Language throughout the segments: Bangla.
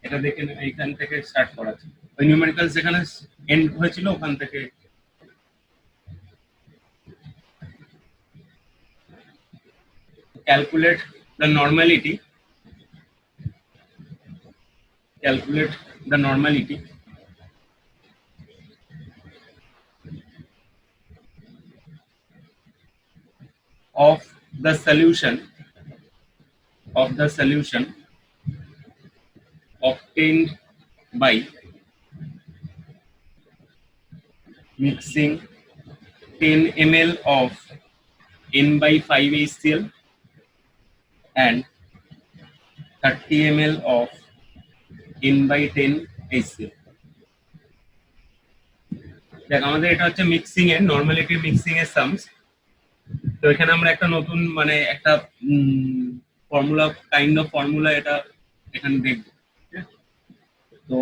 এটা দেখে এইখান থেকে স্টার্ট করা আছে, ওই নিউমেরিক্যাল যেখানে এন্ড হয়েছিল ওখান থেকে। Calculate the normality, calculate the normality of the solution obtained by mixing 10 ml of n by 5 HCl and 30 ml of n by 10 HCl। দেখ আমাদের এটা হচ্ছে মিক্সিং এর নরমালিটি, মিক্সিং এর সামস। তো এখানে আমরা একটা নতুন মানে একটা ফর্মুলা, কাইন্ড অফ ফর্মুলা এটা এখানে দেখব। তো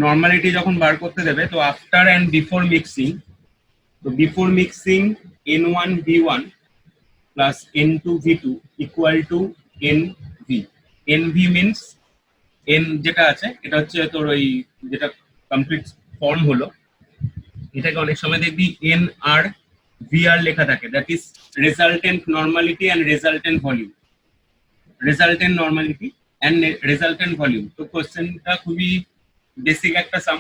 নরমালিটি যখন বার করতে দেবে, তো আফটার এন্ড বিফোর মিক্সিং, তো before mixing n1v1 plus n2v2 equal to nv। nv means n যেটা আছে এটা হচ্ছে তোর ওই যেটা কমপ্লিট ফর্ম হলো, এটাকে অনেক সময় দেখবি এন আর ভিআর লেখা থাকে, that is resultant normality and resultant volume. Resultant normality and resultant volume. তো কোশ্চেনটা খুবই বেসিক একটা সাম।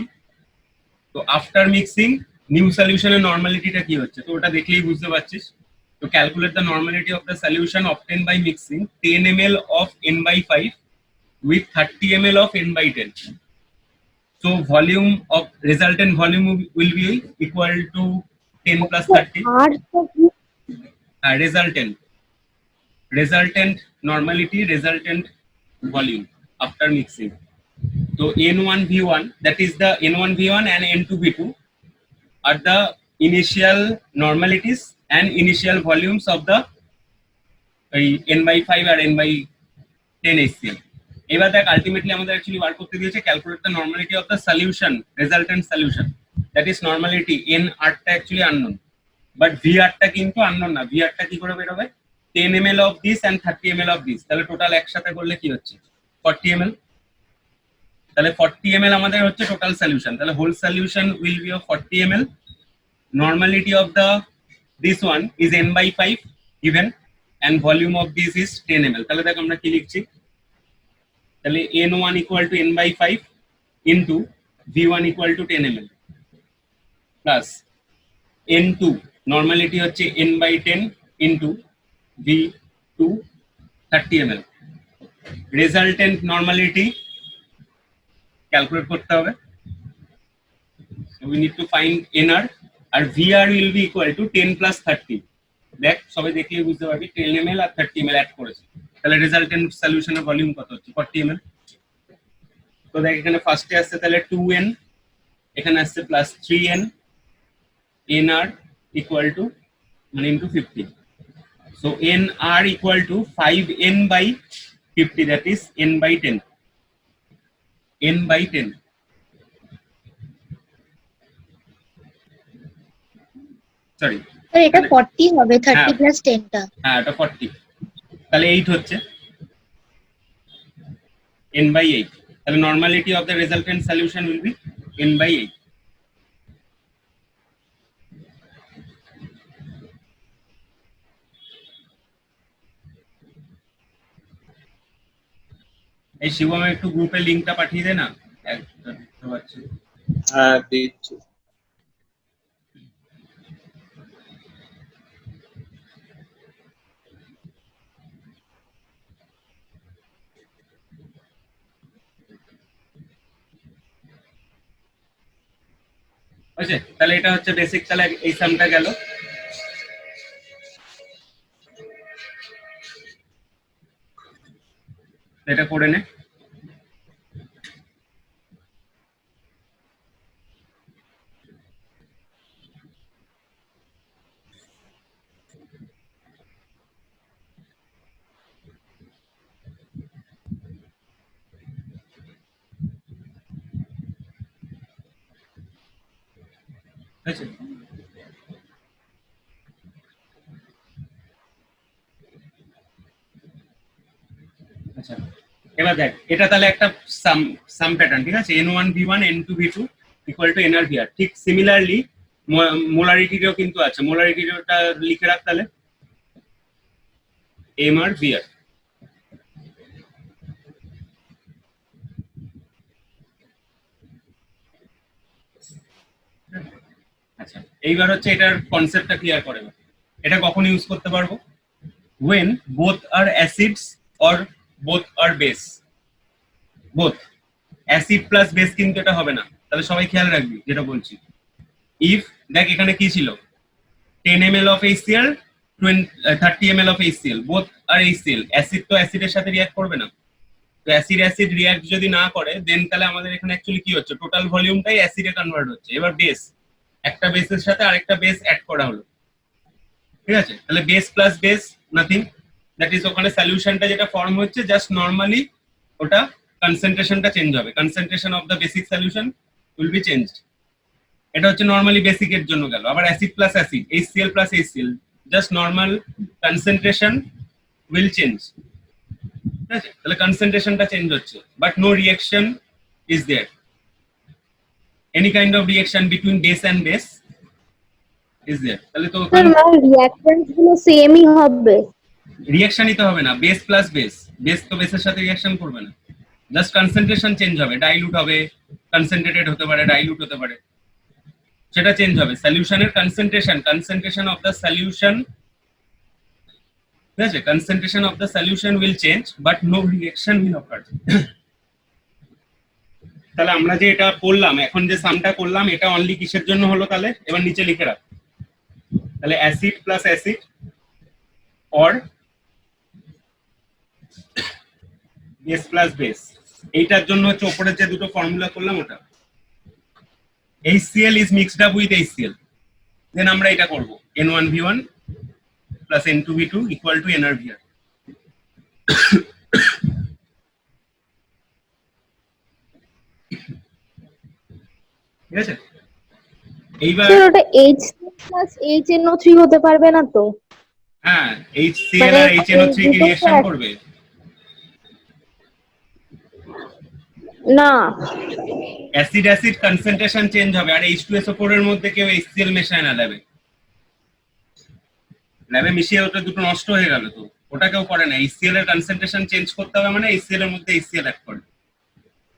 তো আফটার মিক্সিং নিউ সলিউশনের নরমালিটিটা কি হচ্ছে, তো ওটা দেখলেই বুঝতে পারছিস। তো calculate the normality of the solution obtained by mixing 10 ml of n by 5 with 30 ml of n by 10. So volume of resultant volume will be equal to 10 plus 30. Resultant normality, resultant volume after mixing. So N1V1, that is the N1V1 and N2V2 are the initial normalities and initial volumes of the n by 5 আর n by 10 HCl। এবার দেখ আলটিমেটলি আমাদের অ্যাকচুয়ালি বার করতে দিয়েছে calculate the normality of the solution, resultant solution, that is normality N আরটা অ্যাকচুয়ালি আননোন, বাট ভি আরটা কিন্তু আননোন না। ভি আরটা কি করে বেরোবে, 10 ml of this and 30 ml of this, তাহলে টোটাল একসাথে করলে কি হচ্ছে 40 ml। তাহলে 40 ml আমাদের হচ্ছে টোটাল সলিউশন, তাহলে whole solution will be of 40 ml। Normality of the this one is n by 5 given and volume of this is 10 ml। তাহলে দেখ আমরা কি লিখছি, তাহলে n1 equal to n by 5 into v1 equal to 10 ml plus n2 normality হচ্ছে n by 10 into v2 30 ml। resultant normality calculate করতে হবে, so we need to find nr R vr will be equal to 10 plus 30। দেখ সবাই দেখলে বুঝতে পারবি 10 ml আর 30 ml অ্যাড করেছে, তাহলে রেজাল্টেন্ট সলিউশনের ভলিউম কত হচ্ছে 40 ml। তো দেখ এখানে ফার্স্টে আসছে তাহলে 2n, এখানে আসছে plus 3n, nr equal to মানে into 50। So nr equal to 5n by 50, that is n by 10, n by 10। Sorry এটা 40 হবে, 30 প্লাস 10 টা। হ্যাঁ এটা 40, তাহলে 8 হচ্ছে n by 8। তাহলে normality of the resultant solution will B n by 8। এই শিবম একটু গ্রুপে লিংকটা পাঠিয়ে দে না, দেখতে পাচ্ছি। হ্যাঁ দিচ্ছি। বুঝছে, তাহলে এটা হচ্ছে বেসিক, তাহলে এই সামটা গেল। এটা করে নে। আচ্ছা আচ্ছা এবার দেখ এটা তাহলে একটা সাম প্যাটার্ন, ঠিক আছে? n1v1 n2v2 equal to nr/v ঠিক সিমিলারলি মোলারিটিরও কিন্তু আছে, মোলারিটিটা লিখে রাখ তাহলে mr/v। আচ্ছা এইবার হচ্ছে এটার কনসেপ্টটা ক্লিয়ার করে। এটা কখন ইউজ করতে পারবো? when both are acids or both are base। both acid plus base কিন্তু এটা হবে না, তাহলে সবাই খেয়াল রাখবি যেটা বলছি। ইফ দেখ এখানে কি ছিল, 10 ml of HCl 30 ml of HCl, both are HCl, acid তো অ্যাসিডের সাথে রিঅ্যাক্ট করবে না। তো অ্যাসিড অ্যাসিড রিঅ্যাক্ট যদি না করে দেন তাহলে আমাদের এখানে অ্যাকচুয়ালি কি হচ্ছে, টোটাল ভলিউমটাই অ্যাসিডে কনভার্ট হচ্ছে। এবার বেস, একটা বেসের সাথে আরেকটা বেস অ্যাড করা হলো, ঠিক আছে? তাহলে base plus base nothing, that is ওখানে সলিউশনটা যেটা ফর্ম হচ্ছে জাস্ট নরমালি ওটা কনসেন্ট্রেশনটা চেঞ্জ হবে, concentration of the basic solution will be changed. এটা হচ্ছে নরমালি বেসিকের জন্য গেল। আবার acid plus acid HCl plus HCl just normal concentration will change, ঠিক আছে? তাহলে কনসেন্ট্রেশনটা চেঞ্জ হচ্ছে but no reaction is there. Any kind of reaction between base and base is there. তাহলে তো রিঅ্যাকট্যান্স গুলো সেমই হবে, রিঅ্যাকশন নিতে হবে না, বেস প্লাস বেস, বেস তো বেসের সাথে রিঅ্যাকশন করবে না, জাস্ট কনসেন্ট্রেশন চেঞ্জ হবে, ডাইলুট হবে, কনসেন্ট্রেটেড হতে পারে, ডাইলুট হতে পারে, সেটা চেঞ্জ হবে। সলিউশনের কনসেন্ট্রেশন অফ দ্য সলিউশন, ঠিক আছে? Concentration of the solution will change but no reaction will occur. তাহলে আমরা যে এটা করলাম, এখন যে সামটা করলাম, এটা অনলি কিসের জন্য হলো তাহলে এবার নিচে লিখে রাখ। তাহলে acid plus acid or base plus base, এইটার জন্য হচ্ছে উপরের যে দুটো ফর্মুলা করলাম ওটা। HCl is mixed up with HCl, দেন আমরা এটা করব n1v1 plus n2v2 equal to nr/v। ঠিক আছে? এইবার ওটা HCl+HNO3 হতে পারবে না তো? হ্যাঁ, HCl আর HNO3 কি রিঅ্যাকশন করবে? না, অ্যাসিড অ্যাসিড কনসেন্ট্রেশন চেঞ্জ হবে। আর H2SO4 এর মধ্যে কেউ HCl মেশায় না ল্যাবে, ল্যাবে মিশিয়ে ওটা দুটো নষ্ট হয়ে গেল, তো ওটা কেউ করে না। HCl এর কনসেন্ট্রেশন চেঞ্জ করতে হবে মানে HCl এর মধ্যে HCl অ্যাড করে,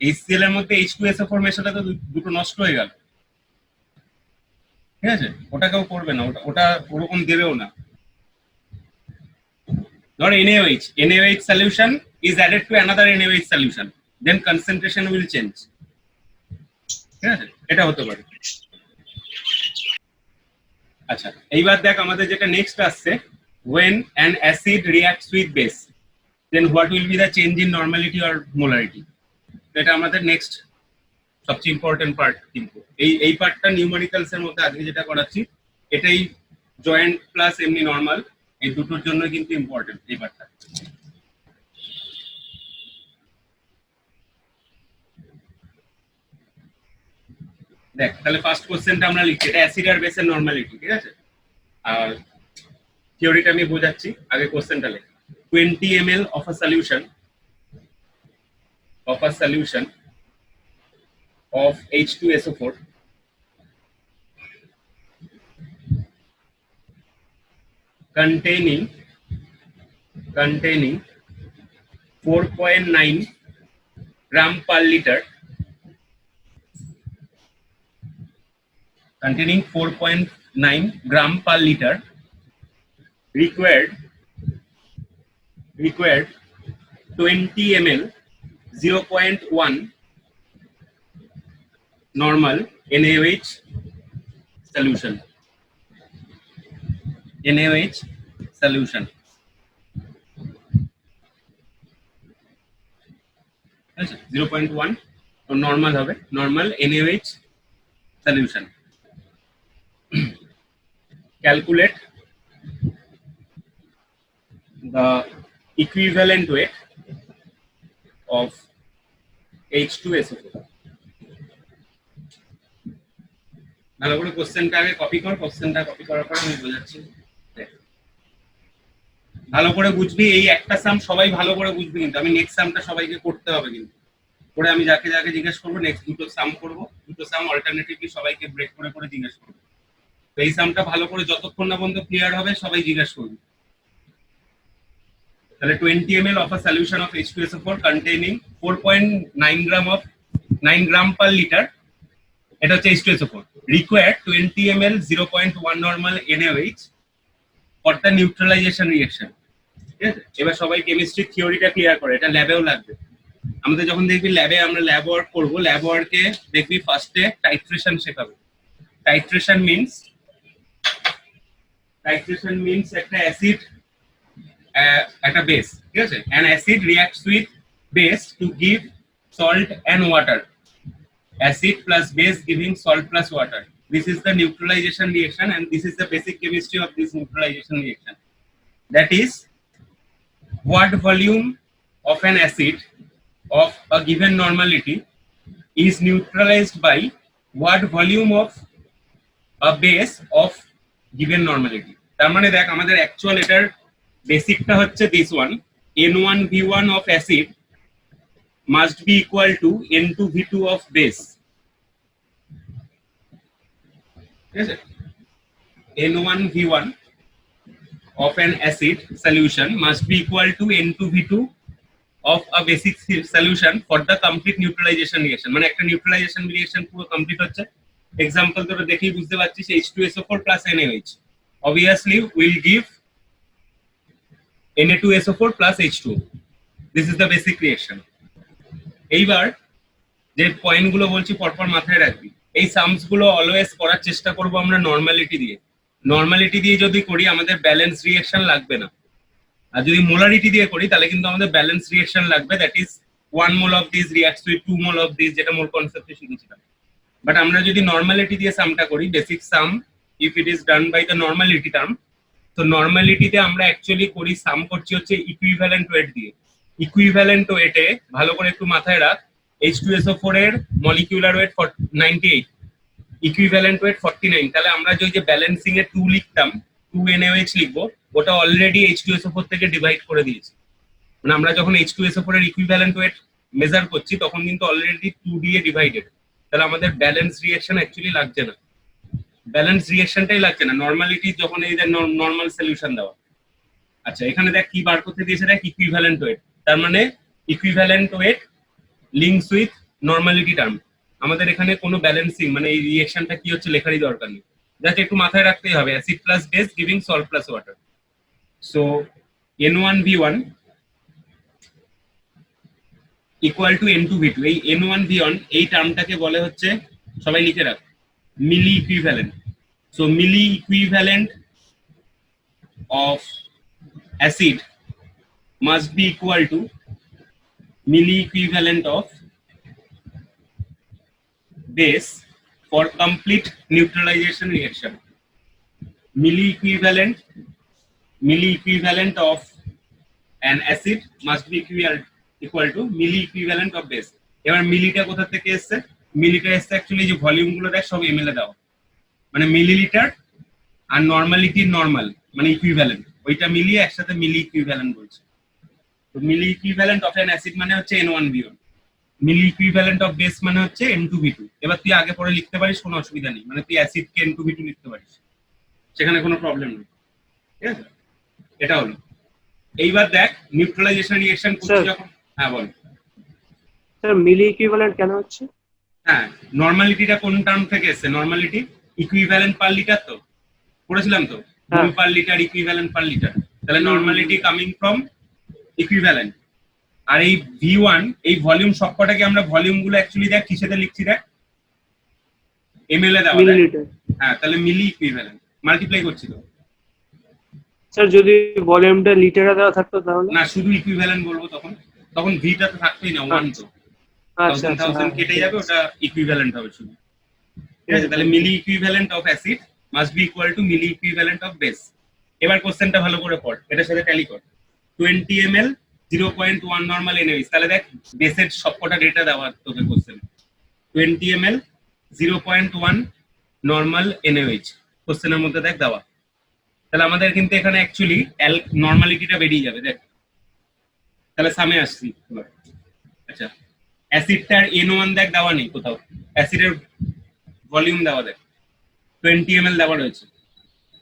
HCl এর মধ্যে H2SO4 মেশালে তো দুটো নষ্ট হয়ে গেল, ঠিক আছে? ওটা কেউ করবে না, ওটা ওরকম দেবেও না। ধর NaOH solution is added to another NaOH solution, then concentration will change, ঠিক আছে? এটা হতে পারে। আচ্ছা এইবার দেখ আমাদের যেটা নেক্সট আসছে, when an acid reacts with base then what will be the change in normality or molarity। এটা আমাদের নেক্সট সবচেয়ে ইম্পর্টেন্ট পার্ট। কিন্তু এই পার্টটা নিউমেরিক্যালস এর মধ্যে আজকে যেটা করাচ্ছি এটাই জয়েন্ট প্লাস এমনি নরমাল, এই দুটোর জন্য কিন্তু ইম্পর্টেন্ট এই পার্টটা। দেখ তাহলে ফার্স্ট কোশ্চেনটা আমরা লিখছি, এটা অ্যাসিড আর বেসের নরমালিটি, ঠিক আছে? আর থিওরিটা আমি বোঝাচ্ছি, আগে কোশ্চেনটা লেখ। 20 ml of a solution of H2SO4 containing 4.9 gram per liter, containing 4.9 gram per liter required 20 ml 0.1 normal NaOH solution, NaOH solution, আচ্ছা 0.1 তো নরমাল হবে, normal NaOH solution। calculate the equivalent weight of H2SO4। ভালো করে কোশ্চেনটা আগে কপি কর, কোশ্চেনটা কপি করার পর আমি বোঝাচ্ছি। ভালো করে বুঝবি, এই একটা সাম সবাই ভালো করে বুঝবি, কিন্তু আমি নেক্সট সামটা সবাইকে করতে হবে, কিন্তু করে আমি যাকে যাকে জিজ্ঞেস করবো নেক্সট দুটো সাম করবো, দুটো সাম অল্টারনেটিভলি সবাইকে ব্রেক করে করে জিজ্ঞেস করবো। তো এই সামটা ভালো করে যতক্ষণ না পর্যন্ত ক্লিয়ার হবে সবাই জিজ্ঞেস করবে। তাহলে 20 ml of a solution of H2SO4 containing 4.9 gram of 9 gram per liter, এটা হচ্ছে H2SO4, required 20 ml 0.1 normal NaOH for the neutralization reaction। ঠিক আছে, এবার সবাই কেমিস্ট্রি থিওরিটা ক্লিয়ার করে, এটা ল্যাবেও লাগবে। আমাদের যখন দেখবি ল্যাবে আমরা ল্যাব ওয়ার্ক করবো, ল্যাব ওয়ার্কে দেখবি ফার্স্টে টাইট্রেশন শেখাবে। টাইট্রেশন মিন্স একটা অ্যাসিড একটা বেস, ঠিক আছে, an acid reacts with base to give salt and water, acid plus base giving salt plus water, this is the neutralization reaction and this is the basic chemistry of this neutralization reaction. That is, what volume of an acid of a given normality is neutralized by what volume of a base of given normality। তার মানে দেখ আমাদের অ্যাকচুয়াল এটার বেসিকটা হচ্ছে this one, N1V1 of acid must be equal to N2V2 of base, ঠিক আছে, N1V1 of an acid solution must be equal to N2V2 of a basic solution for the complete neutralization reaction। মানে একটা নিউট্রালাইজেশন রিঅ্যাকশন পুরো কমপ্লিট হচ্ছে। এক্সাম্পল তোরা দেখেই বুঝতে পারছিস, H2SO4 plus NaOH obviously will give Na2SO4 plus H2O, this is the basic reaction। এইবার যে পয়েন্ট গুলো বলছি পরপর মাথায় রাখবি, এই সামস গুলো অলওয়েজ করার চেষ্টা করব আমরা নর্মালিটি দিয়ে। নর্মালিটি দিয়ে যদি করি আমাদের ব্যালেন্স রিঅ্যাকশন লাগবে না, আর যদি মোলারিটি দিয়ে করি তাহলে কিন্তু আমাদের ব্যালেন্স রিঅ্যাকশন লাগবে, that is 1 mole of this reacts with 2 mole of this, যেটা মোল কনসেপ্টে শিখেছিলাম। বাট আমরা যদি নর্মালিটি দিয়ে সামটা করি, basic sum if it is done by the normality term, তো নর্মালিটিতে আমরা অ্যাকচুয়ালি করি সাম করছি হচ্ছে ইকুইভ্যালেন্ট ওয়েট দিয়ে। ইকুইভ্যালেন্ট ওয়েটে ভালো করে একটু মাথায় রাখ, H2SO4 এর মলিকিউলার ওয়েট 98, ইকুইভ্যালেন্ট ওয়েট 49, তাহলে আমরা যে ব্যালেন্সিং এ 2 লিখতাম, 2 NaOH লিখবো, ওটা অলরেডি H2SO4 থেকে ডিভাইড করে দিয়েছি। মানে আমরা যখন H2SO4 এর ইকুইভ্যালেন্ট ওয়েট মেজার করছি তখন কিন্তু অলরেডি 2 দিয়ে ডিভাইডেড, তাহলে আমাদের ব্যালেন্স রিঅ্যাকশন অ্যাকচুয়ালি লাগছে না, ব্যালেন্স রিঅ্যাকশনটাই লাগছে না নর্মালিটি যখন এই যে নর্মাল সলিউশন দেওয়া। আচ্ছা, এখানে দেখ কি বার করতে দিয়েছে, দেখ ইকুইভ্যালেন্ট ওয়েট, তার মানে equivalent wait links with normality term. আমাদের এখানে কোনো ব্যালেন্সিং মানে এই রিঅ্যাকশনটা কি হচ্ছে লেখারই দরকার নেই, যাতে একটু মাথায় রাখতেই হবে, acid plus base giving salt plus water. So N1V1 equal to N2V2, এই N1V1 এই টার্মটাকে বলে হচ্ছে, সবাই লিখে রাখ, milli equivalent. So milli equivalent of acid must be equal to milli equivalent of base for complete neutralization reaction। milli equivalent of an acid must be equal to milli equivalent of base। এবার মিলিটা কোথা থেকে এসেছে, মিলিটা এসেছে অ্যাকচুয়ালি যে ভলিউম গুলো দেখ সব এমএল এ দাও, মানে মিলিলিটার আর নর্মালিটি নর্মাল মানে ইকুইভ্যালেন্ট, ওইটা মিলিয়ে একসাথে মিলি ইকুইভ্যালেন্ট বলছে। তো মিলি ইকুইভ্যালেন্ট অফ অ্যান অ্যাসিড মানে হচ্ছে N1V1, milli equivalent of base মানে হচ্ছে N2V2। এবার তুই আগে পরে লিখতে পারিস, কোনো অসুবিধা নেই, মানে তুই অ্যাসিডকে N2V2 লিখতে পারিস, সেখানে কোনো প্রবলেম নেই, ঠিক আছে, এটা হলো। এইবার দেখ নিউট্রালাইজেশন রিঅ্যাকশন করছি যখন, হ্যাঁ বল স্যার মিলি ইকুইভ্যালেন্ট কেন হচ্ছে? হ্যাঁ, নর্মালিটিটা কোন টার্ম থেকে এসেছে, নর্মালিটি ইকুইভ্যালেন্ট পার লিটার, তো পড়েছিলাম তো, mole per litre equivalent per litre, তাহলে নর্মালিটি কামিং ফ্রম ইকুইভ্যালেন্ট। আর এই V1 এই ভলিউম সবকটাকে আমরা ভলিউম গুলো অ্যাকচুয়ালি দেখ কিসেতে লিখছি, দেখ এমএল এ দেওয়া, হ্যাঁ, তাহলে মিলি ইকুইভ্যালেন্ট মাল্টিপ্লাই করছি তো। স্যার যদি ভলিউমটা লিটারে দেওয়া থাকতো তাহলে? না, শুধু ইকুইভ্যালেন্ট বলবো, তখন ভিটা তো থাকতোই না, 1 তো 1000 কেটে যাবে, ওটা ইকুইভ্যালেন্ট হবে শুধু, ঠিক আছে। তাহলে milli equivalent of acid must be equal to milli equivalent of base. এবার কোশ্চেনটা ভালো করে পড়, এটার সাথে ট্যালি কর। 20 ml 0.1 নরমাল NaOH, তাহলে দেখ বেসের সবকটা ডেটা দেওয়া তোকে কোশ্চেন, 20 ml 0.1 নরমাল NaOH কোশ্চেনের মধ্যে দেখ দেওয়া। তাহলে আমাদের কিন্তু এখানে অ্যাকচুয়ালি নর্মালিটিটা বেরিয়ে যাবে। দেখ তাহলে সামনে আসছি এবার। আচ্ছা, অ্যাসিডটার N1 দেখ দেওয়া নেই কোথাও, অ্যাসিডের ভলিউম দেওয়া দেখ 20 ml দেওয়া রয়েছে।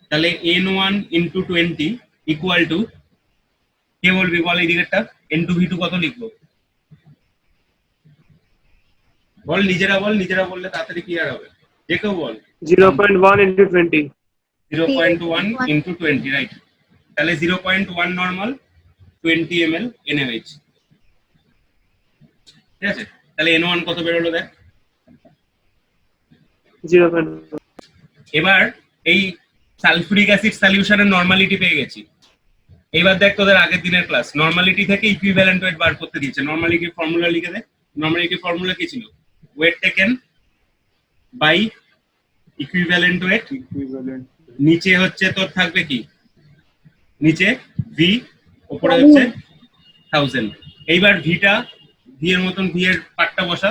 তাহলে N1 ইন্টু 20 ইকুয়াল টু, কে বলবি বল এই দিকেরটা, N2V2 কত লিখবো বল, নিজেরা বল, নিজেরা বললে তাড়াতাড়ি ক্লিয়ার হবে, যে কেউ বল। 0.1 into 20. 0.1 into 20, right. তাহলে 0.1 নর্মাল, 20 ml NaOH, ঠিক আছে। তাহলে N1 কত বেরোলো দেখ। 0.1. এবার এই সালফিউরিক অ্যাসিড সলিউশনের নরমালিটি পেয়ে গেছি। এবার দেখ তোদের আগের দিনের ক্লাস, নরমালিটি থেকে ইকুইভ্যালেন্ট ওয়েট বার করতে দিয়েছে। নরমালিটির ফর্মুলা লিখে দে। নরমালিটির ফর্মুলা কি ছিল? Weight taken by equivalent weight, নিচে হচ্ছে তোর থাকবে কি, নিচে ভি, উপরে হচ্ছে 1000। এইবার ভিটা, ভি এর মতন ভি এর পার্টটা বসা।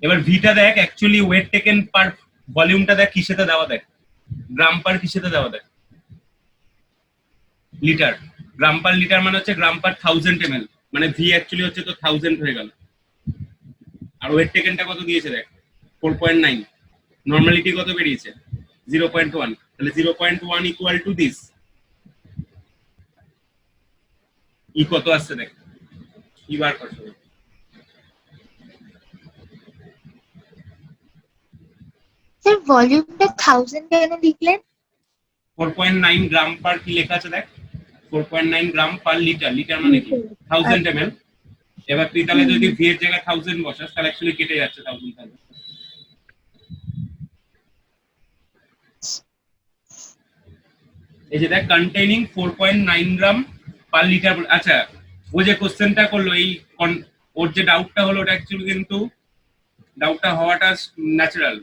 এবার ভিটা দেখ অ্যাকচুয়ালি ওয়েট টেকেন পার ভলিউমটা দেখ কিসেতে দেওয়া, দেখ গ্রাম পার কিসেতে দেওয়া, দেখ লিটার। গ্রাম পার লিটার মানে হচ্ছে গ্রাম পার 1000 ml, মানে ভি অ্যাকচুয়ালি হচ্ছে তো 1000 হয়ে গেল। আর ওয়েট টেকেনটা কত দিয়েছে দেখ, 4.9। নরমালিটি কত বেরিয়েছে? 0.1। তাহলে 0.1 ইকুয়াল টু দিস, ই কত আসছে দেখ, ই বার করছো। স্যার ভলিউমটা 1000 কেন লিখলেন? 4.9 গ্রাম পার, কি লেখা আছে দেখ, 4.9 গ্রাম পার লিটার। লিটার মানে কি 1000 ml। এবার তুই তাহলে যদি ভি এর জায়গায় 1000 বসাস তাহলে অ্যাকচুয়ালি কেটে যাচ্ছে 1000। এই যে দেখ কন্টেইনিং 4.9 গ্রাম পার লিটার। আচ্ছা, ও যে কোশ্চেনটা করলো, এই ওর যে ডাউটটা হলো, ওটা অ্যাকচুয়ালি কিন্তু ডাউটটা হওয়াটা ন্যাচারাল।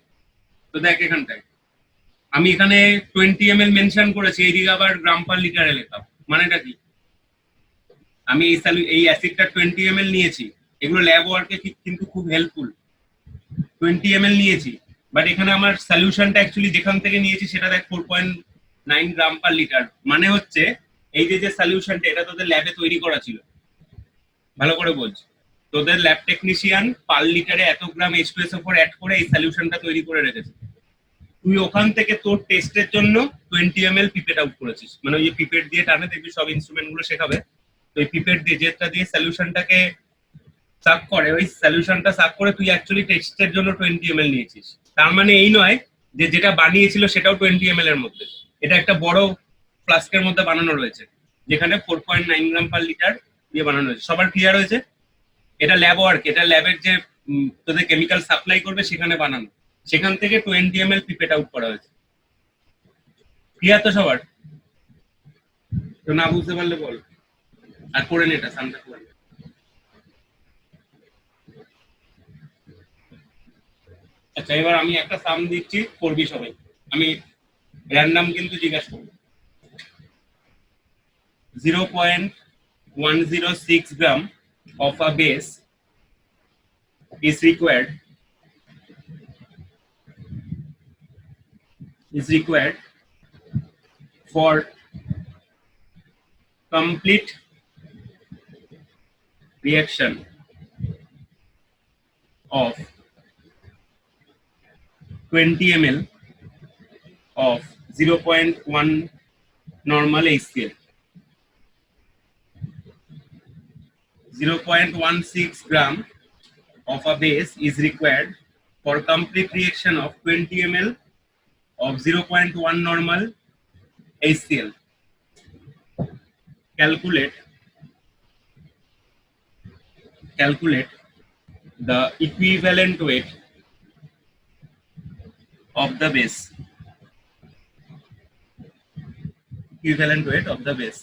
তো দেখ এখানটায় আমি এখানে 20 ml মেনশন করেছি, এইদিকে আবার গ্রাম পার লিটারে লেখা, মানেটা কি? আমি এই অ্যাসিডটা 20 ml নিয়েছি, এগুলো ল্যাব ওয়ার্কে কিন্তু খুব হেল্পফুল। 20 ml নিয়েছি, বাট এখানে আমার সলিউশনটা অ্যাকচুয়ালি যেখান থেকে নিয়েছি সেটা দেখ 4.9 গ্রাম পার লিটার। মানে হচ্ছে এই যে সলিউশনটা, এটা তোদের ল্যাবে তৈরি করা ছিল। ভালো করে বলছি, তোদের ল্যাব টেকনিশিয়ান পার লিটারে এত গ্রাম H2SO4 অ্যাড করে এই সলিউশনটা তৈরি করে রেখেছে। তুই ওখান থেকে তোর টেস্টের জন্য 20 ml পিপেট আউট করেছিস, মানে ওই পিপেট দিয়ে টানে, দেখবি সব ইনস্ট্রুমেন্ট গুলো শেখাবে। তো এই পিপেট দিয়ে, যেটা দিয়ে সলিউশনটাকে সাক করে, ওই সলিউশনটা সাক করে তুই অ্যাকচুয়ালি টেস্টের জন্য 20 ml নিয়েছিস। তার মানে এই নয় যে যেটা বানিয়েছিল সেটাও 20 ml এর মধ্যে। এটা একটা বড় ফ্লাস্কের মধ্যে বানানো রয়েছে, যেখানে 4.9 গ্রাম পার লিটার দিয়ে বানানো হয়েছে। সবার ক্লিয়ার হয়েছে? এটা ল্যাব ওয়ার্ক, এটা ল্যাবের যে তোদের কেমিক্যাল সাপ্লাই করবে সেখানে বানানো, সেখান থেকে 20 ml পিপেট আউট করা হয়েছে। ক্লিয়ার তো সবার? তো না বুঝতে পারলে বল, আর করে নে এটা সামনে করে নে। আচ্ছা, এবার আমি একটা সাম দিচ্ছি, করবি সবাই। আমি র্যান্ডাম কিন্তু জিজ্ঞাসা করবো। 0.106 gram of a base is required for complete reaction of 20 ml of 0.1 normal HCl. 0.16 gram of a base is required for complete reaction of 20 ml of 0.1 normal HCl. Calculate the equivalent weight of the base. Equivalent weight of the base.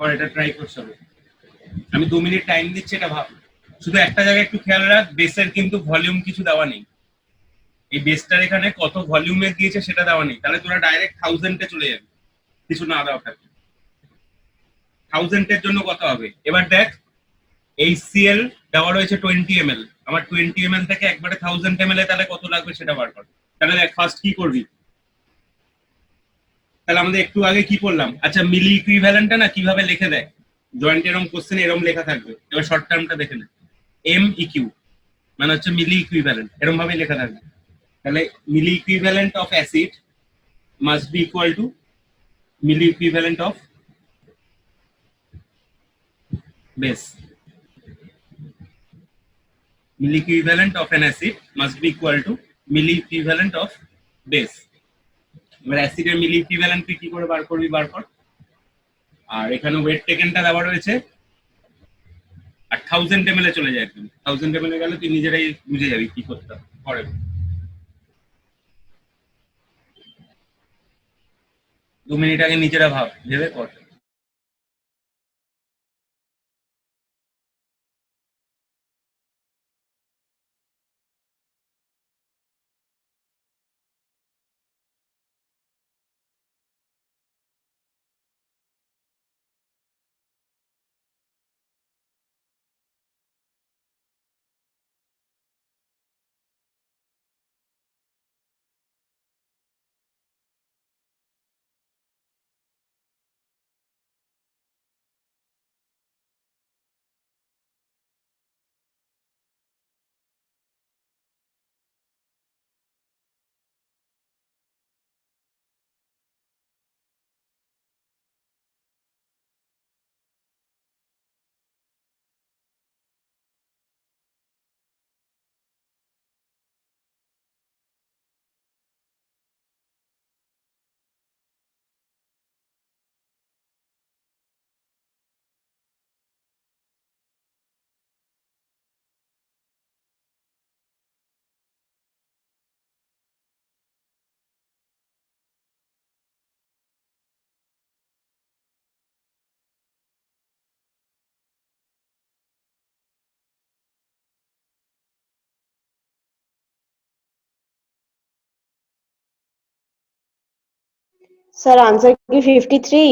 পর এটা ট্রাই করতে হবে। আমি 2 মিনিট টাইম দিচ্ছি, এটা ভাব। শুধু একটা জায়গায় একটু খেয়াল রাখ, বেসের কিন্তু ভলিউম কিছু দেওয়া নেই। এই বেসটার এখানে কত ভলিউমে দিয়েছে সেটা দেওয়া নেই, তাহলে তোরা ডাইরেক্ট 1000-এ চলে যাবে কিছু না দেওয়া থাকে। 1000-এর জন্য কত হবে এবার দেখ। HCl দেওয়া রয়েছে 20 ml, আমার 20 ml থেকে একবারে 1000 ml এ তাহলে কত লাগবে সেটা বার কর। তাহলে দেখ ফার্স্ট কি করবি, তাহলে আমাদের একটু আগে কি করলাম, আচ্ছা মিলি ইকুইভ্যালেন্টটা না কিভাবে লিখে দেয়, জয়েন্ট এরকম কোশ্চেন এরকম লেখা থাকবে, এবার শর্ট টার্মটা দেখে নে। MEQ মানে হচ্ছে মিলি ইকুইভ্যালেন্ট, এরকম ভাবে লেখা থাকবে। তাহলে milli equivalent of acid must be equal to milli equivalent of base. Milli equivalent of an acid must be equal to milli equivalent of base. এবার অ্যাসিডের মিলি ইকুইভ্যালেন্ট কি করে বার করবি, বার কর। আর এখানে ওয়েট টেকেনটা দেওয়া রয়েছে, আর 1000 ml এ চলে যায় একদম। 1000 ml এ গেলে তুই নিজেরাই বুঝে যাবি কি করতে হবে। পরে 2 মিনিট আগে নিজেরা ভাব, ভেবে কর। স্যার আনসার কি 53?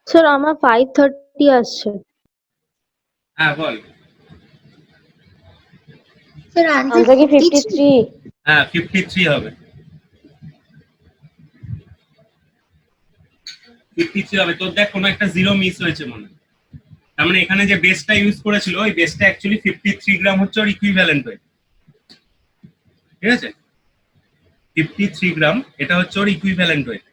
স্যার আমার 530 আসছে। হ্যাঁ বল। স্যার আনসার কি 53? হ্যাঁ 53 হবে, 53 হবে। তোর দেখ কোনো একটা জিরো মিস হয়েছে মনে হয়। তার মানে এখানে যে বেসটা ইউজ করেছিল ওই বেসটা অ্যাকচুয়ালি 53 গ্রাম হচ্ছে ওর ইকুইভ্যালেন্ট ওয়েট, ঠিক আছে? 53 গ্রাম এটা হচ্ছে ওর ইকুইভ্যালেন্ট ওয়েট।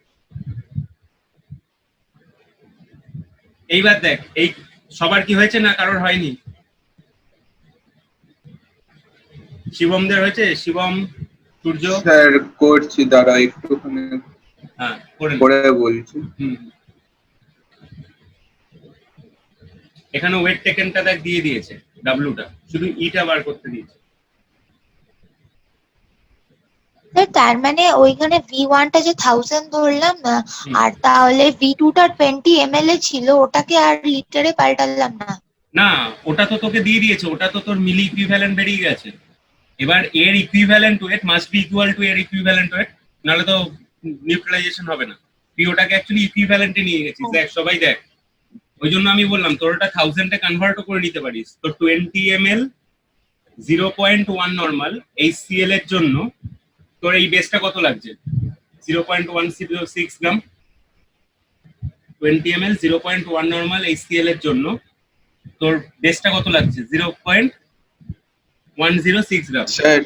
এইবার দেখ এই সবার কি হয়েছে না কারোর হয়নি? শিবমদের হয়েছে? শিবম, সূর্য? স্যার করছি, দাঁড়া একটুখানি হ্যাঁ করে নে। পরে বলছি। এখানে ওয়েট টেকেনটা দেখ দিয়ে দিয়েছে, ডাব্লিউটা, শুধু ইটা বার করতে দিয়েছে। স্যার তার মানে ওইখানে V1টা যে 1000 ধরলাম না, আর তাহলে V2টা 20 ml এ ছিল, ওটাকে আর লিটারে পাল্টালাম না? না ওটা তো তোকে দিয়ে দিয়েছে, ওটা তো তোর মিলি ইকুইভ্যালেন্ট বেরিয়ে গেছে। এবার এর equivalent wait must be equal two এর ইকুইভ্যালেন্ট ওয়েট, নাহলে তো নিউট্রালাইজেশন হবে না। তুই ওটাকে অ্যাকচুয়ালি ইকুইভ্যালেন্টে নিয়ে গেছিস, দেখ সবাই দেখ। ওই জন্য আমি বললাম তোর ওটা 1000 এ কনভার্টও করে নিতে পারিস। তো 20 ml 0.1 নর্মাল HCl এর জন্য তোর এই বেসটা কত লাগছে? 0.106 গ্রাম। 20 ml 0.1 নর্মাল HCl এর জন্য তোর বেসটা কত লাগছে? 0.106 গ্রাম। স্যার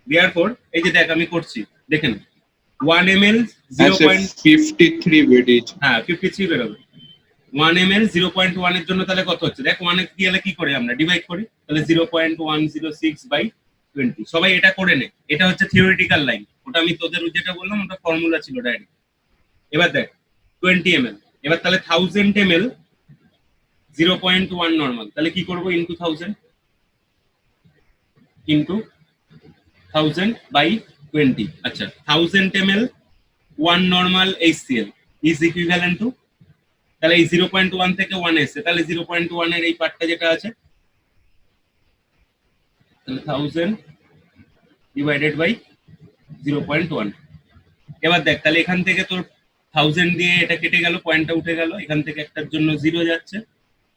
দেয়ারফর এই যে দেখ আমি করছি, দেখেন 1 ml আচ্ছা 53 বেরিয়েছে। হ্যাঁ 53 বেরোবে। 1 ml 0.1 এর জন্য তাহলে কত হচ্ছে? দেখ 1 এ গেলে কি করে আমরা ডিভাইড করি, তাহলে 0.106/20। সবাই এটা করে নে, এটা হচ্ছে থিওরিটিক্যাল লাইন, ওটা আমি তোদের যেটা বললাম ওটা ফর্মুলা ছিল ডাইরেক্ট। এবার দেখ 20 ml, এবার তাহলে 1000 ml 0.1 নরমাল, তাহলে কি করব? Into 1000 into 1000/20। আচ্ছা 1000 ml 1 normal HCl is equivalent to, তাহলে এই 0.1 থেকে 1 এসে, তাহলে 0.1 এর এই পার্টটা যেটা আছে, তাহলে 1000 ডিভাইডেড বাই 0.1। এবার দেখ তাহলে এখান থেকে তোর 1000 দিয়ে এটা কেটে গেল, পয়েন্টটা উঠে গেল, এখান থেকে একটার জন্য 0 যাচ্ছে,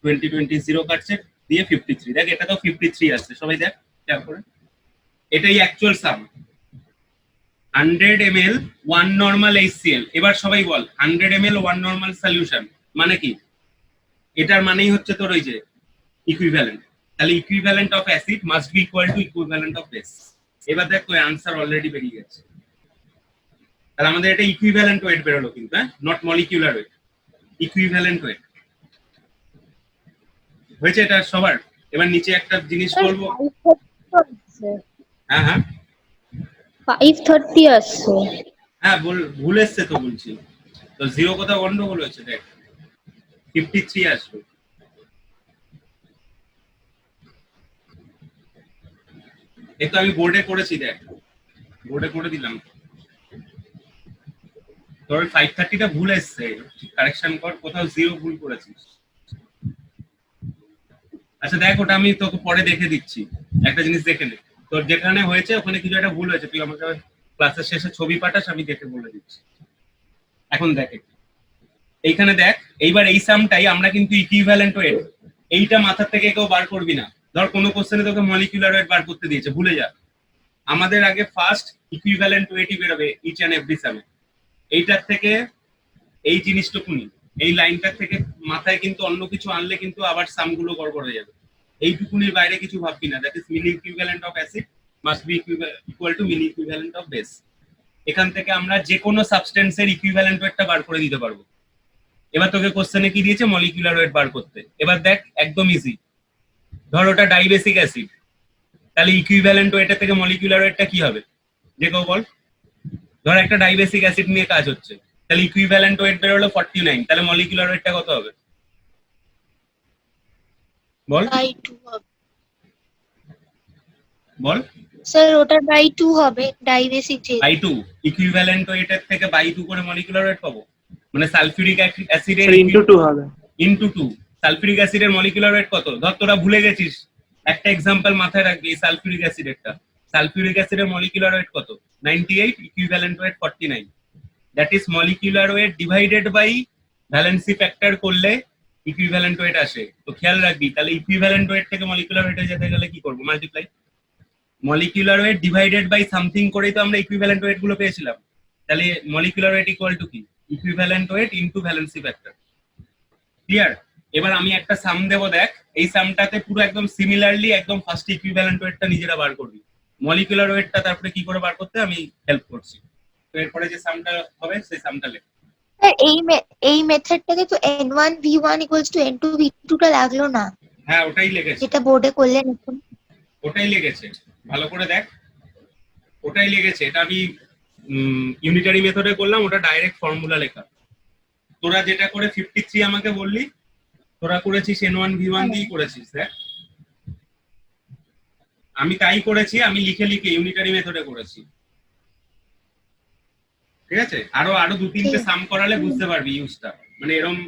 20 0 কাটছে, দিয়ে 53। দেখ এটা তো 53 আসছে, সবাই দেখ খেয়াল করে, এটাই অ্যাকচুয়াল সাম। 100 ml 1 নরমাল HCl। এবার সবাই বল 100 ml 1 নরমাল সলিউশন মানে কি? এটার মানেই হচ্ছে তোর ওই যে ইকুইভ্যালেন্ট, তাহলে equivalent of acid must be equal two equivalent of base. এবার দেখ তোর আনসার অলরেডি বেরিয়ে গেছে। তাহলে আমাদের এটা ইকুইভ্যালেন্ট ওয়েট বেরোলো কিন্তু, হ্যাঁ, not molecular weight, equivalent weight হয়েছে এটা সবার। এবার নিচে একটা জিনিস বলবো, হ্যাঁ হ্যাঁ 530 আসছে। হ্যাঁ ভুল এসছে তো বলছি তো, 0 কোথাও গন্ডগোল হয়েছে, দেখ 53 আসবে। এই তো আমি বোর্ডে করেছি, দেখ বোর্ডে করে দিলাম। তোর 530টা ভুল এসছে, কারেকশন কর, কোথাও 0 ভুল করেছিস। আচ্ছা দেখ ওটা আমি তোকে পরে দেখে দিচ্ছি, একটা জিনিস দেখে নে, তোর যেখানে হয়েছে ওখানে কিছু একটা ভুল হয়েছে, তুই আমাকে ক্লাসের শেষে ছবি পাঠাস, আমি দেখে বলে দিচ্ছি। এখন দেখ এইখানে দেখ, এইবার এই সামটাই আমরা কিন্তু ইকুইভ্যালেন্ট ওয়েট, এইটা মাথার থেকে কেউ বার করবি না। ধর কোনো কোশ্চেনে তোকে মলিকিউলার ওয়েট বার করতে দিয়েছে, ভুলে যা। আমাদের আগে ফার্স্ট ইকুইভ্যালেন্ট ওয়েটই বেরোবে ইচ এন্ড এভরি সামে। এইটার থেকে এই জিনিসটুকুনি, এই লাইনটার থেকে মাথায় কিন্তু অন্য কিছু আনলে কিন্তু আবার সামগুলো গড়বড় হয়ে যাবে। এইটুকুনির বাইরে কিছু ভাববি না, that is mean equivalent of acid must be equal to mean equivalent of base. এখান থেকে আমরা যে কোনো সাবস্টেন্সের ইকুইভ্যালেন্ট ওয়েটটা বার করে দিতে পারবো। এবার তোকে কোশ্চেনে কি দিয়েছে? মলিকিউলার ওয়েট বার করতে। এবার দেখ একদম ইজি, ধর ওটা ডাইবেসিক অ্যাসিড, তাহলে ইকুইভ্যালেন্ট ওয়েটের থেকে মলিকিউলার ওয়েটটা কি হবে? যে কেউ বল। ধর একটা ডাইবেসিক অ্যাসিড নিয়ে কাজ হচ্ছে, তাহলে ইকুইভ্যালেন্ট ওয়েট বেরোলো 49, তাহলে মলিকিউলার ওয়েটটা কত হবে বল? বাই 2 হবে বল। স্যার, ওটা বাই 2 হবে, ডাইবেসিক যে। বাই 2 ইকুইভ্যালেন্ট ওয়েটের থেকে বাই 2 করে মলিকিউলার ওয়েট পাবো, মানে সালফিউরিক অ্যাসিডের স্যার ইনটু 2 হবে। ইনটু 2। সালফিউরিক অ্যাসিডের মলিকিউলার ওয়েট কত? ধর তোরা ভুলে গেছিস, একটা এক্সাম্পল মাথায় রাখবি, সালফিউরিক অ্যাসিডেরটা। সালফিউরিক অ্যাসিডের মলিকিউলার ওয়েট কত? 98, equivalent weight 49। That is molecular weight divided by valency factor করলে ইকুইভ্যালেন্ট ওয়েট আসে। তো খেয়াল রাখবি, তাহলে ইকুইভ্যালেন্ট ওয়েট থেকে মলিকিউলার ওয়েটে যেতে গেলে কি করব? Multiply. Molecular weight divided by something করেই তো আমরা ইকুইভ্যালেন্ট ওয়েট গুলো পেয়েছিলাম। তাহলে মলিকিউলার ওয়েট ইকুয়াল টু কি? Equivalent wait into valency factor. Clear? এবার আমি একটা সাম দেবো, দেখ এই সামটাতে পুরো একদম সিমিলারলি একদম ফার্স্ট ইকুইভ্যালেন্ট ওয়েটটা নিজেরা বার করবি, মলিকিউলার ওয়েটটা তারপরে কি করে বার করতে আমি হেল্প করছি। তো এরপরে যে সামটা হবে সেই সামটা লেখ। স্যার এই মেথডটাকে তো n1v1 = n2v2 টা লাগলো না, হ্যাঁ ওটাই লেগেছে, যেটা বোর্ডে করলেন এখন। ওটাই লেগেছে, ভালো করে দেখ, ওটাই লেগেছে। এটা আমি ইউনিটারি মেথডে করলাম, ওটা ডাইরেক্ট ফর্মুলা লেখা। তোরা যেটা করে 53 আমাকে বললি, তোরা করেছিস n1v1 দিয়ে করেছিস। দেখ আমি তাই করেছি, আমি লিখে লিখে ইউনিটারি মেথডে করেছি। ঠিক আছে, আরো 2-3টে সাম করালে বুঝতে পারবি ইউজটা, মানে এরকম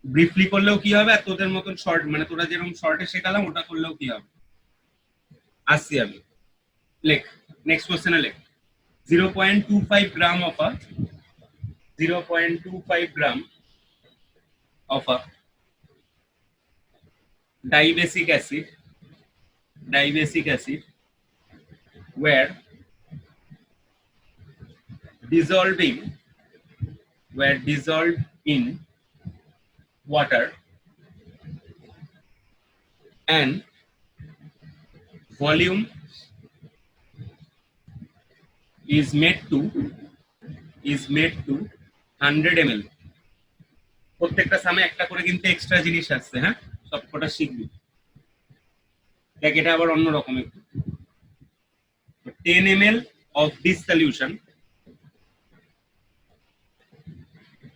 ব্রিফলি করলেও কি হবে, আর তোদের মতন শর্ট, মানে তোরা যেরকম শর্টে শেখালাম ওটা করলেও কি হবে। আসছি আমি। next question a 0.25 gram of a 0.25 gram of a dibasic acid where dissolved in water and volume is made to 100 ml. প্রত্যেকটা সামে একটা করে কিন্তু এক্সট্রা জিনিস আসছে, হ্যাঁ সবকটা শিখবি। দেখ এটা আবার অন্যরকম একটু। 10 ml of this solution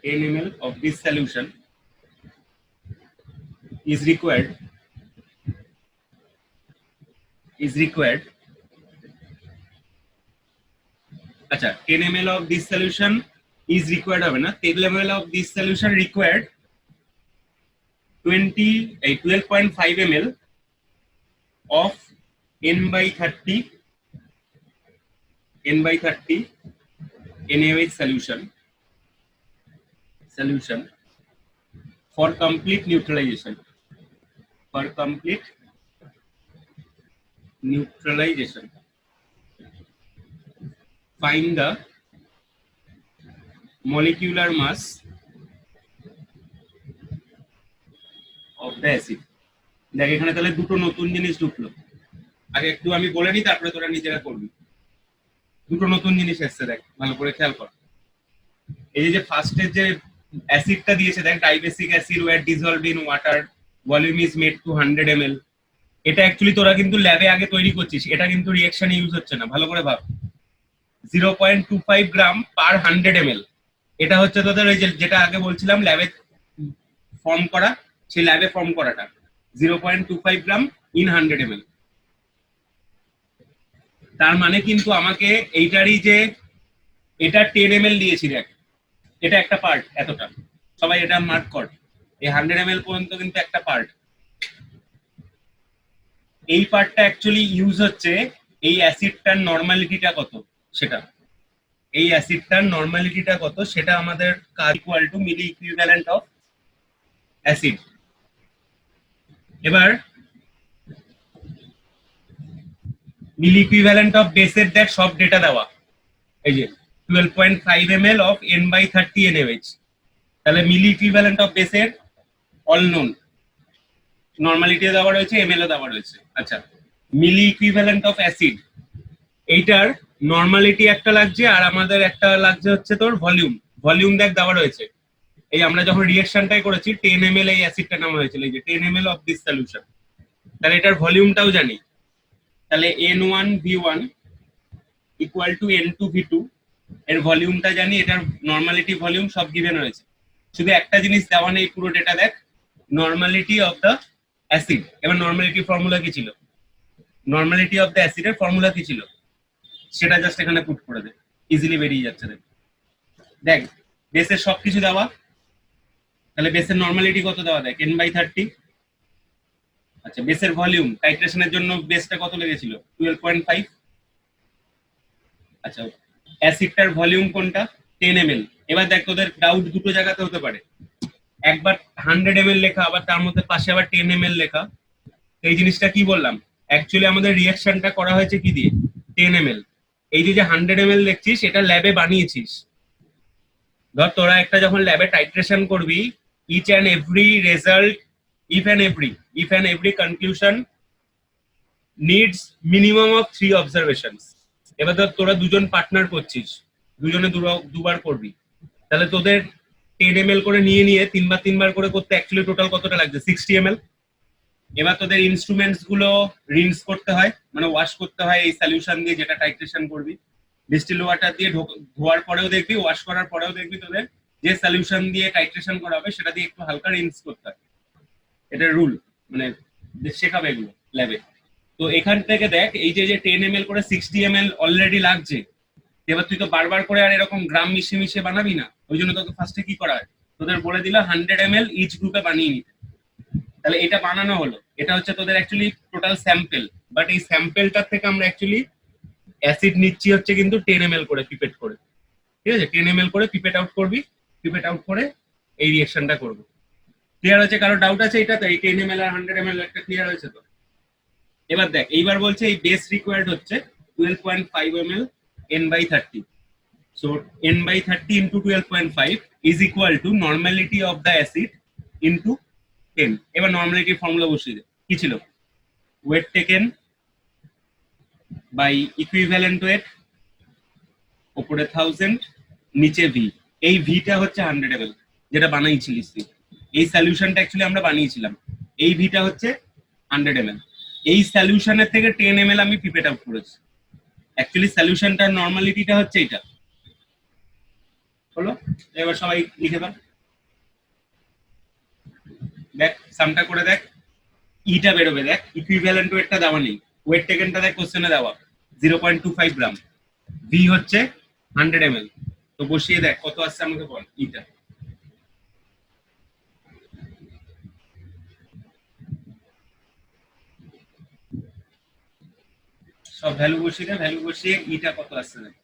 10 ml of this solution is required acha 10 ml of this solution is required hobe na 10 ml of this solution required 12.5 ml of n by 30 NaOH solution for complete neutralization. Find the molecular mass of the acid. দেখ এখানে তাহলে দুটো নতুন জিনিস ঢুকলো। আগে একটু আমি বলে নিই, তারপরে তোরা নিজেরা করবি। দুটো নতুন জিনিস এসছে, দেখ ভালো করে খেয়াল কর। এই যে ফার্স্টের যে অ্যাসিডটা দিয়েছে, দেখ dibasic acid were dissolved in water volume is made to 100 ml। এটা অ্যাকচুয়ালি তোরা কিন্তু ল্যাবে আগে তৈরি করছিস, এটা কিন্তু রিঅ্যাকশনে ইউজ হচ্ছে না, ভালো করে ভাব। 0.25 গ্রাম পার 100 ml, এটা হচ্ছে তোদের ওই যেটা আগে বলছিলাম ল্যাবে ফর্ম করা, সেই ল্যাবে ফর্ম করাটা 0.25 গ্রাম ইন 100 ml। তার মানে কিন্তু আমাকে এইটারই যে এটা 10 ml দিয়েছি, দেখ এটা একটা পার্ট, এতটা সবাই এটা মার্ক কর। এই 100 ml পর্যন্ত কিন্তু একটা পার্ট। এই পার্টটা অ্যাকচুয়ালি ইউজ হচ্ছে এই অ্যাসিডটার নরমালিটিটা কত সেটা, এই অ্যাসিডটার নরমালিটিটা কত সেটা আমাদের কাজ equal to milli equivalent of acid. এবার মিলি ইকুইভ্যালেন্ট অফ বেসের দেখ সব ডেটা দেওয়া, এই যে 12.5 ml of n by 30 NaOH। তাহলে মিলি ইকুইভ্যালেন্ট অফ বেসের অল নোন, নরমালিটি দেওয়া রয়েছে, ml দেওয়া রয়েছে। আচ্ছা, মিলি ইকুইভ্যালেন্ট অফ অ্যাসিড, এইটার নরমালিটি একটা লাগছে আর আমাদের একটা লাগছে হচ্ছে তোর ভলিউম দেখ দেওয়া রয়েছে। এই আমরা যখন রিঅ্যাকশনটাই করেছি 10 ml এই অ্যাসিডটা নামা হয়েছিল, এই যে 10 ml অফ দিস সলিউশন। তাহলে এটার ভলিউমটাও জানি, তাহলে N1V1 ইকুয়াল টু N2V2, এর ভলিউমটা জানি, এটার নরমালিটি ভলিউম সব গিভেন রয়েছে। শুধু একটা জিনিস দেওয়া নেই, পুরো ডেটা দেখ, নরমালিটি অফ দ্য অ্যাসিড। এবার নরমালিটি ফর্মুলা কি ছিল, নরমালিটি অফ দ্য অ্যাসিডের ফর্মুলা কি ছিল সেটা জাস্ট এখানে পুট করে দে, ইজিলি বেরিয়ে যাচ্ছে। দেখ বেসের সবকিছু দেওয়া, তাহলে বেসের নরমালিটি কত দেওয়া, দেখ n/30। আচ্ছা, বেসের ভলিউম টাইট্রেশনের জন্য বেসটা কত লেগেছিল 12.5। আচ্ছা, অ্যাসিডটার ভলিউম কোনটা 10 ml। এবার দেখ তোদের ডাউট দুটো জায়গাতে হতে পারে, একবার 100 ml লেখা, আবার তার মধ্যে পাশে আবার 10 ml লেখা। এই জিনিসটা কি বললাম, অ্যাকচুয়ালি আমাদের রিঅ্যাকশনটা করা হয়েছে কি দিয়ে, 10 ml। এই যে 100 ml দেখছিস এটা ল্যাবে বানিয়েছিস। ধর তোরা একটা যখন ল্যাবে টাইট্রেশন করবি, each and every result, if and every conclusion needs minimum of 3 observations. এবার ধর তোরা দুজন পার্টনার করছিস, দুজনে দুবার করবি, তাহলে তোদের 10 ml করে নিয়ে তিনবার করে করতে অ্যাকচুয়ালি টোটাল কতটা লাগছে 60 ml। এবার তোদের ইনস্ট্রুমেন্টস গুলো রিনস করতে হয়, মানে ওয়াশ করতে হয় এই সলিউশন দিয়ে যেটা টাইট্রেশন করবি। ডিস্টিল ওয়াটার দিয়ে ধোয়ার পরেও দেখবি, ওয়াশ করার পরেও দেখবি তোদের যে সলিউশন দিয়ে টাইট্রেশন করা হবে সেটা দিয়ে একটু হালকা রিনস করতে হয়। এটা রুল, মানে শেখাবে এগুলো ল্যাবে। তো এখান থেকে দেখ এই যে 10 ml করে 60 ml অলরেডি লাগছে। এবার তুই তো বারবার করে আর এরকম গ্রাম মিশিয়ে বানাবি না, ওই জন্য তোকে ফার্স্টে কি করা হয়, তোদের বলে দিল 100 ml ইচ গ্রুপে বানিয়ে নিতে। তাহলে এটা বানানো হলো, এটা হচ্ছে তোদের অ্যাকচুয়ালি টোটাল স্যাম্পল, বাট এই স্যাম্পলটার থেকে আমরা অ্যাকচুয়ালি অ্যাসিড নিচ্ছি হচ্ছে কিন্তু 10 ml করে পিপেট করে, ঠিক আছে? 10 ml করে পিপেট আউট করবি, পিপেট আউট করে এই রিঅ্যাকশনটা করবো। ক্লিয়ার হয়েছে? কারো ডাউট আছে এটা? তো এই 10 ml আর 100 ml একটা ক্লিয়ার হয়েছে তো? এবার দেখ, এইবার বলছে এই বেস রিকোয়ার্ড হচ্ছে 12.5 ml n/30. So n/30 into 12.5 is equal to normality of the acid into 10. এবার নর্মালিটি ফর্মুলা বসিয়ে দে। কি ছিল? Weight taken by equivalent weight, উপরে 1000, নিচে ভি। এই ভিটা হচ্ছে 100 ml যেটা বানাইছিলিস তুই। এই সলিউশনটা অ্যাকচুয়ালি আমরা বানিয়েছিলাম। এই ভিটা হচ্ছে 100 ml। এই সলিউশনের থেকে 10 ml আমি পিপেট আউট করেছি। অ্যাকচুয়ালি সলিউশনটার নর্মালিটিটা হচ্ছে এটা। হলো? এবার সবাই লিখে দাও। দেখ সামটা করে দেখ, ইটা বেরোবে। দেখ ইকুইভ্যালেন্ট ওয়েটটা দেওয়া নেই, ওয়েট টেকেনটা দেখ কোশ্চেনে দেওয়া 0.25 গ্রাম, ভি হচ্ছে 100 ml। তো বসিয়ে দেখ কত আসছে আমাকে বল ইটা। সব ভ্যালু বসিয়ে দে, ভ্যালু বসিয়ে ইটা কত আসছে দেখ।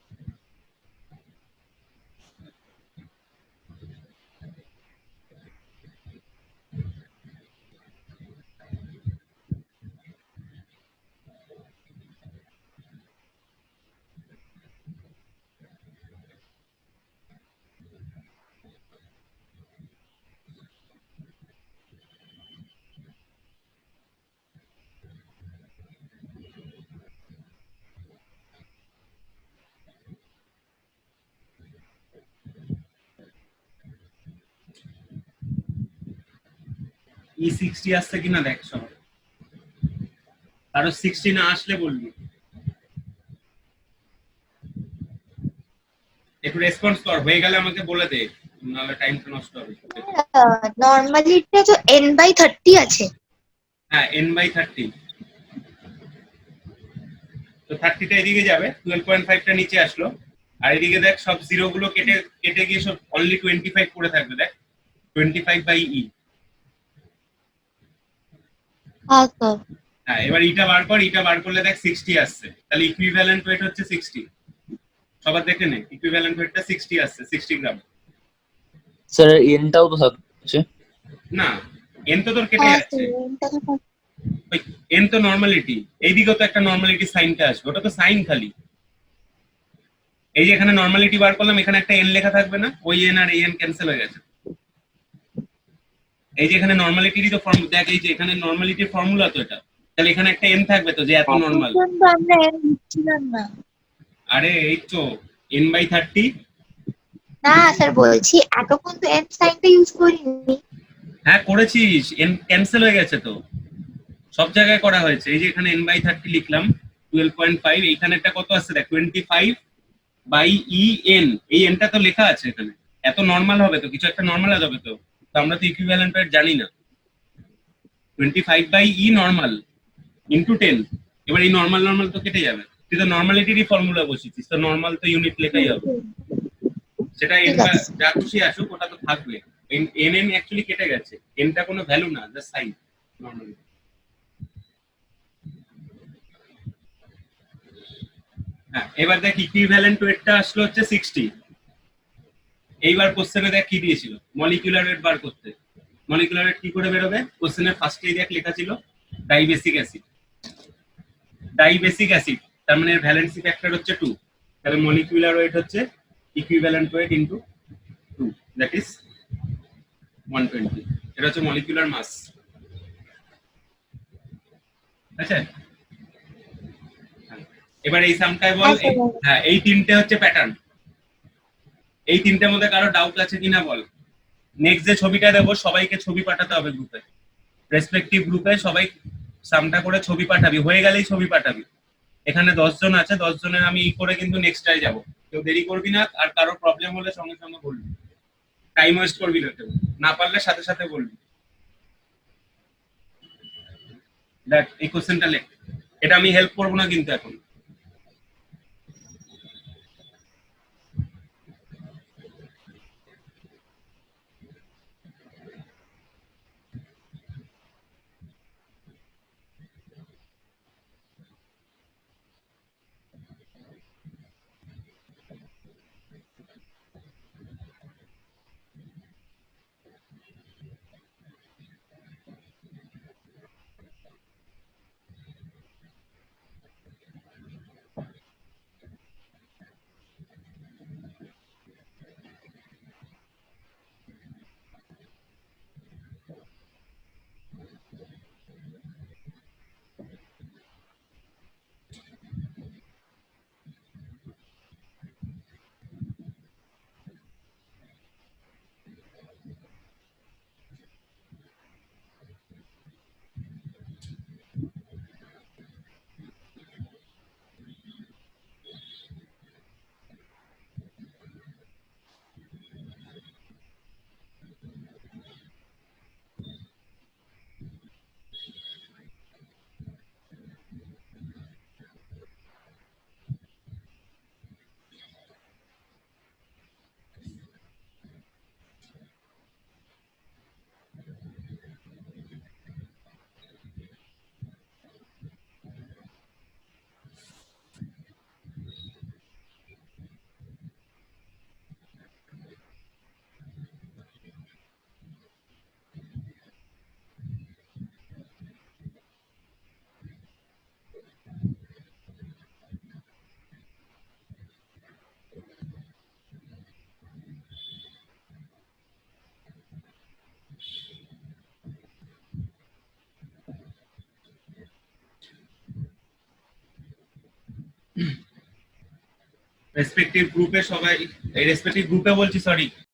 E60 আসছে কিনা দেখ সব। কারো 60 না আসলে বলবি, একটু রেসপন্স কর। হয়ে গেলে আমাকে বলে দে, নাহলে টাইমটা নষ্ট হবে। নর্মালিটা তো n/30 আছে। হ্যাঁ n/30। তো 30টা এদিকে যাবে, 12.5টা নিচে আসলো। আর এদিকে দেখ সব জিরো গুলো কেটে কেটে গিয়ে সব অনলি 25 পড়ে থাকবে। দেখ 25/E। আচ্ছা, হ্যাঁ এবার ইটা বার কর, ইটা বার করলে দেখ 60 আসছে। তাহলে ইকুইভ্যালেন্ট ওয়েট হচ্ছে 60। সবার দেখে নে, ইকুইভ্যালেন্ট ওয়েটটা 60 আসছে, 60 গ্রাম। স্যার এনটাও তো থাকছে। না, এন তো তোর কেটে যাচ্ছে। এন তো নর্মালিটি, এইদিকেও তো একটা নর্মালিটি সাইনটা আসবে, ওটা তো সাইন খালি। এই যে এখানে নর্মালিটি বার করলাম, এখানে একটা এন লেখা থাকবে না? ওই এন আর এই এন ক্যান্সেল হয়ে গেছে। এই যে এখানে নর্মালিটিরই তো ফর্মুলা দেখ, এই যে এখানে নর্মালিটির ফর্মুলা তো এটা। তাহলে এখানে একটা এন থাকবে তো, যে এত নর্মাল। আমরা n লিখছিলাম না। আরে এই তো n/30। না স্যার, বলছি এতক্ষণ তো n সাইনটা ইউজ করিনি। হ্যাঁ করেছিস, এন ক্যান্সেল হয়ে গেছে তো, সব জায়গায় করা হয়েছে। এই যে এখানে n/30 লিখলাম 12.5, এইখানে একটা কত আসছে দেখ 25/EN। এই এনটা তো লেখা আছে এখানে। এত নর্মাল হবে তো, কিছু একটা নর্মাল হবে তো। তো আমরা তো ইকুইভ্যালেন্ট ওয়েট জানি না। 25/E normal into 10। এবার এই নর্মাল নর্মাল তো কেটে যাবে। তুই তো নর্মালিটিরই ফর্মুলা বসিয়েছিস, তো নর্মাল তো ইউনিট লেখাই হবে। সেটা ঠিক এনটা আছে। যা খুশি আসুক, ওটা তো থাকবে। এন এন অ্যাকচুয়ালি কেটে গেছে, এনটা কোনো ভ্যালু না, জাস্ট সাইন নর্মালি। হ্যাঁ এবার দেখ ইকুইভ্যালেন্ট ওয়েটটা আসলো হচ্ছে 60। এইবার কোশ্চেনে দেখ কি দিয়েছিল, মলিকিউলার ওয়েট বার করতে। মলিকিউলার ওয়েট কি করে বেরোবে? কোশ্চেনের ফার্স্টেই দেখ লেখা ছিল ডাইবেসিক অ্যাসিড। ডাইবেসিক অ্যাসিড তার মানে ভ্যালেন্সি ফ্যাক্টর হচ্ছে 2। তাহলে মলিকিউলার ওয়েট হচ্ছে equivalent wait into 2, that is 120। এটা হচ্ছে মলিকিউলার মাস। আচ্ছা এবার এই সামটাই বল। হ্যাঁ এই তিনটে হচ্ছে প্যাটার্ন। এই তিনটের মধ্যে কারো ডাউট আছে কিনা বল। নেক্সট যে ছবিটা দেবো, সবাইকে ছবি পাঠাতে হবে গ্রুপে, রেসপেক্টিভ গ্রুপে সবাই সামটা করে ছবি পাঠাবি। হয়ে গেলেই ছবি পাঠাবি। এখানে 10 জন আছে, 10 জনের আমি ই করে কিন্তু নেক্সটটাই যাবো। কেউ দেরি করবি না, আর কারো প্রবলেম হলে সঙ্গে সঙ্গে বলবি, টাইম ওয়েস্ট করবি না কেউ। না পারলে সাথে সাথে বলবি। দেখ এই কোশ্চেনটা লেখ, এটা আমি হেল্প করবো না কিন্তু এখন। রেসপেক্টিভ গ্রুপে সবাই রেসপেক্টিভ গ্রুপে বলছি সরি